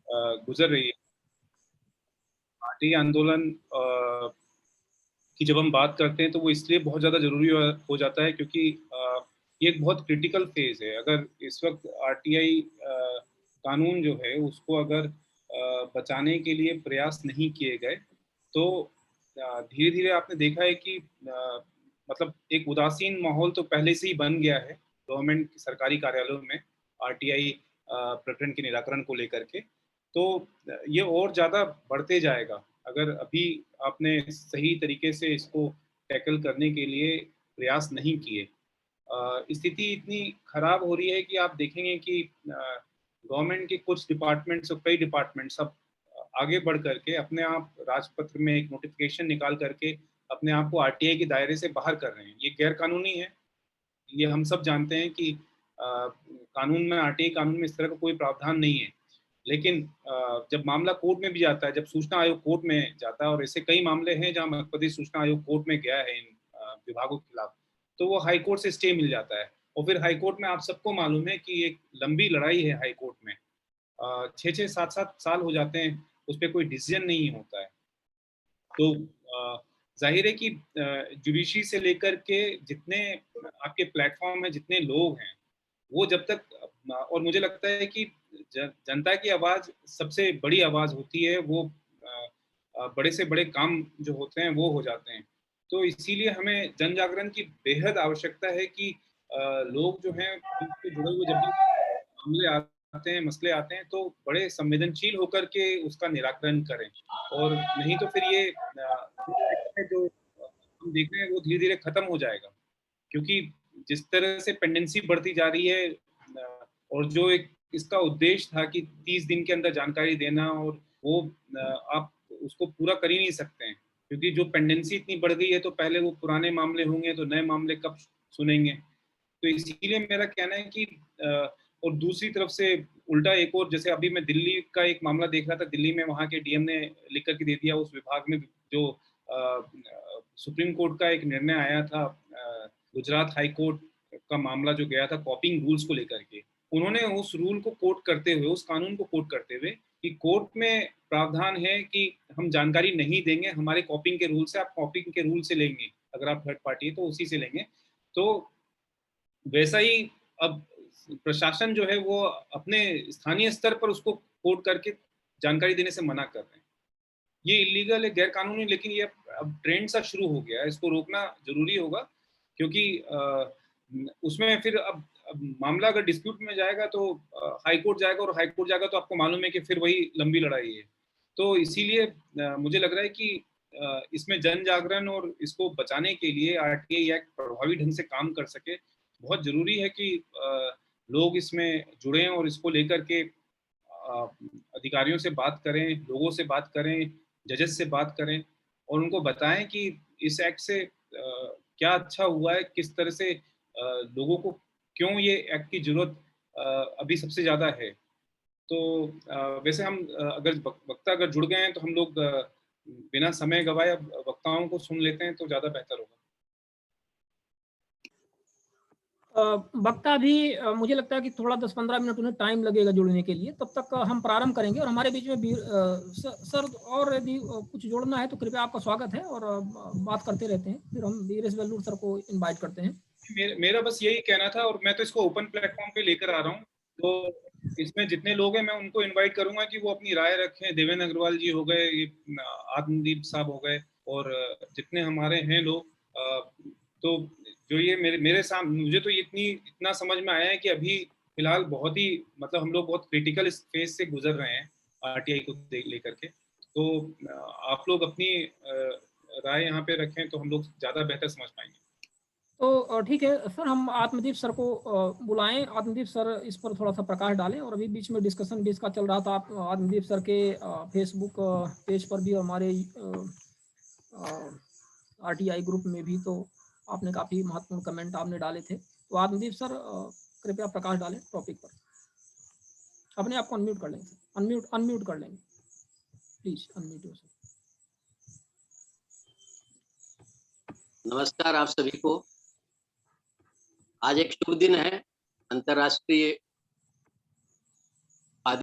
गुजर रही है। पार्टी आंदोलन की जब हम बात करते हैं तो वो इसलिए बहुत ज़्यादा ज़रूरी हो जाता है क्योंकि ये एक बहुत क्रिटिकल फेज़ है। अगर इस वक्त आरटीआई कानून जो है उसको अगर बचाने के लिए प्रयास नहीं किए गए तो धीरे-धीरे आपने देखा है कि मतलब एक उदासीन माहौल तो पहले से ही बन गया है गवर्नमेंट सरकारी कार्यालयों में आरटीआई प्रकरण के निराकरण को लेकर के। तो ये और ज़्यादा बढ़ते जाएगा अगर अभी आपने सही तरीके से इसको टैकल करने के लिए प्रयास नहीं किए। स्थिति इतनी खराब हो रही है कि आप देखेंगे कि गवर्नमेंट के कुछ डिपार्टमेंट्स और कई डिपार्टमेंट्स अब आगे बढ़ करके अपने आप राजपत्र में एक नोटिफिकेशन निकाल करके अपने आप को आरटीआई के दायरे से बाहर कर रहे हैं। ये गैर कानूनी है। ये हम सब जानते हैं कि कानून में आरटीआई कानून में इस तरह का कोई प्रावधान नहीं है। लेकिन जब मामला कोर्ट में भी जाता है, जब सूचना आयोग कोर्ट में जाता है और ऐसे कई मामले हैं जहां मध्य प्रदेश सूचना आयोग कोर्ट में गया है इन विभागों के खिलाफ, तो वो हाई कोर्ट से स्टे मिल जाता है। और फिर हाई कोर्ट में आप सबको मालूम है कि एक लंबी लड़ाई है हाई कोर्ट में। 6-6, 7-7 साल हो जाते हैं, उस पर कोई डिसीजन नहीं होता है। तो जाहिर है कि जुडिशरी से लेकर के जितने आपके प्लेटफॉर्म हैं, जितने लोग हैं, वो जब तक और मुझे लगता है कि जनता की आवाज़ सबसे बड़ी आवाज़ होती है, वो बड़े से बड़े काम जो होते हैं वो हो जाते हैं। तो इसीलिए हमें जन जागरण की बेहद आवश्यकता है कि लोग जो हैं उनसे जुड़े हुए जब भी मामले आते हैं, मसले आते हैं तो बड़े संवेदनशील होकर के उसका निराकरण करें। और नहीं तो फिर ये जो हम देख रहे हैं वो धीरे-धीरे खत्म हो जाएगा। क्योंकि जिस तरह से पेंडेंसी बढ़ती जा रही है और जो एक इसका उद्देश्य था कि 30 दिन के अंदर जानकारी देना और वो आप उसको पूरा कर ही नहीं सकते हैं क्योंकि जो पेंडेंसी इतनी बढ़ गई है तो पहले वो पुराने मामले होंगे तो नए मामले कब सुनेंगे। तो इसीलिए मेरा कहना है कि और दूसरी तरफ से उल्टा एक और जैसे अभी मैं दिल्ली का एक मामला देख रहा था, दिल्ली में वहाँ के डीएम ने लिख कर के दे दिया उस विभाग में जो सुप्रीम कोर्ट का एक निर्णय आया था गुजरात हाई कोर्ट का मामला जो गया था कॉपिंग रूल्स को लेकर के, उन्होंने उस रूल को कोट करते हुए, उस कानून को कोट करते हुए कि कोर्ट में प्रावधान है कि हम जानकारी नहीं देंगे, हमारे कॉपिंग के रूल से, आप कॉपिंग के रूल से लेंगे, अगर आप थर्ड पार्टी है तो उसी से लेंगे। तो वैसा ही अब प्रशासन जो है वो अपने स्थानीय स्तर पर उसको कोट करके जानकारी देने से मना कर रहे हैं। ये इलीगल है, गैर कानूनी, लेकिन ये अब ट्रेंड सा शुरू हो गया है, इसको रोकना जरूरी होगा क्योंकि उसमें फिर अब मामला अगर डिस्प्यूट में जाएगा तो हाई कोर्ट जाएगा और हाई कोर्ट जाएगा तो आपको मालूम है कि फिर वही लंबी लड़ाई है। तो इसीलिए मुझे लग रहा है कि इसमें जन जागरण और इसको बचाने के लिए आरटीआई एक्ट प्रभावी ढंग से काम कर सके। बहुत जरूरी है कि लोग इसमें जुड़ें और इसको लेकर के अधिकारियों से बात करें, लोगों से बात करें, जजेस से बात करें और उनको बताएं कि इस एक्ट से क्या अच्छा हुआ है, किस तरह से लोगों को क्यों ये एक्ट की जरूरत अभी सबसे ज़्यादा है। तो वैसे हम अगर वक्ता अगर जुड़ गए हैं तो हम लोग बिना समय गवाए अब वक्ताओं को सुन लेते हैं तो ज़्यादा बेहतर होगा। वक्ता भी मुझे लगता है कि थोड़ा 10-15 मिनट उन्हें टाइम लगेगा जुड़ने के लिए, तब तक हम प्रारंभ करेंगे। और हमारे बीच में सर और यदि कुछ जोड़ना है तो कृपया आपका स्वागत है और बात करते रहते हैं। फिर हम वीरेश वेल्लूर सर को इनवाइट करते हैं। मेरा बस यही कहना था और मैं तो इसको ओपन प्लेटफॉर्म पे लेकर आ रहा हूँ, तो इसमें जितने लोग हैं मैं उनको इनवाइट करूंगा कि वो अपनी राय रखें। देवेंद्र अग्रवाल जी हो गए, आत्मदीप साहब हो गए और जितने हमारे हैं लोग, तो जो ये मेरे सामने मुझे तो इतना समझ में आया है कि अभी फिलहाल बहुत ही मतलब हम लोग बहुत क्रिटिकल फेज से गुजर रहे हैं आरटीआई को लेकर के। तो आप लोग अपनी राय यहाँ पे रखें तो हम लोग ज्यादा बेहतर समझ पाएंगे। तो ठीक है सर, हम आत्मदीप सर को बुलाएं। आत्मदीप सर इस पर थोड़ा सा प्रकाश डालें। और अभी बीच में डिस्कशन भी इसका चल रहा था, आप आत्मदीप सर के फेसबुक पेज पर भी और हमारे आरटीआई ग्रुप में भी तो आपने काफ़ी महत्वपूर्ण कमेंट आपने डाले थे। तो आत्मदीप सर कृपया प्रकाश डालें टॉपिक पर। अपने आप को अनम्यूट कर लेंगे, अनम्यूट कर लेंगे, प्लीज अनम्यूट योरसेल्फ। नमस्कार आप सभी को। आज एक शुभ दिन है, अंतर्राष्ट्रीय